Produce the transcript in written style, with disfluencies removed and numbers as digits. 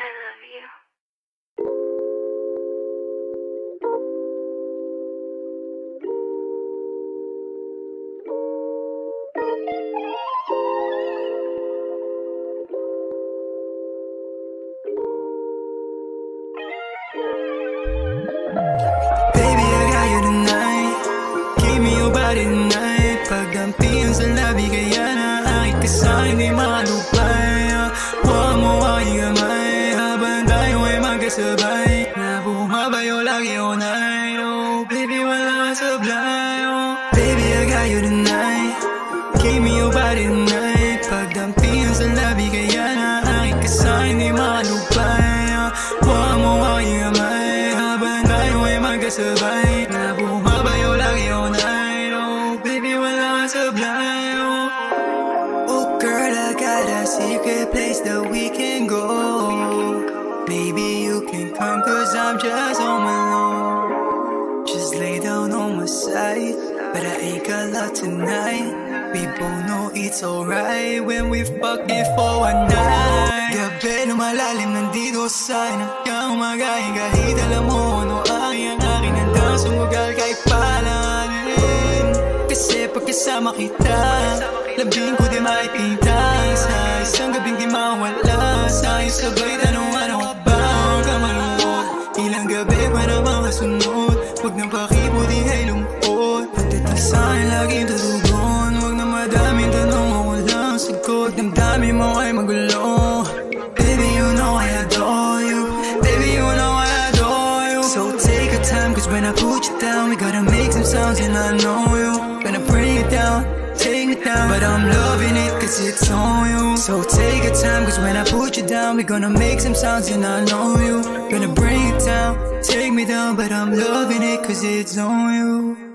I love you. Baby, I got you tonight. Give me your body tonight. Pagdampihan sa labi, kaya naakit ka sa'kin, di makalupay. Huwag mo aking kamay, habang tayo ay magkasabay. Na bumabayo lagi all night. Oh, baby, wala ka sablay. Oh, baby, I got you tonight. Give me your body tonight. Pagdampihan sa labi, kaya naakit ka sa'kin, di makalupay. Huwag mo aking kamay, habang tayo ay magkasabay. Na bumabayo lagi all night. Oh, baby, wala ka sablay. Oh, girl, I got a secret place that we can go. Maybe you can come, cause I'm just home alone. Just lay down on my side, but I ain't got love tonight. We both know it's alright when we fucking for one night. Gabi na malalim, nandito sa'kin hanggang umagahin. Kahit alam mo ano ang aking handang sumugal kahit palangin. Kasi pagkasama kita, labing ko di makikita. Sa isang gabing di mawala, sa iyong sabay tanong ano ka ba? Huwag ka maluwag, ilang gabi para makasunod. Huwag nang pakibuti ay lungkot. Pagdating sa'kin laging tutugon. Huwag na madaming tanong, ako lang sagot. Damdamin mo ay magulo. Baby, you know I adore you. Baby, you know I adore you. So take your time, cause when I put you down, we gotta make some sounds and I know you. Gonna bring it down, take me down, but I'm loving it cause it's on you. So take your time, cause when I put you down, we're gonna make some sounds and I know you. Gonna bring it down, take me down, but I'm loving it cause it's on you.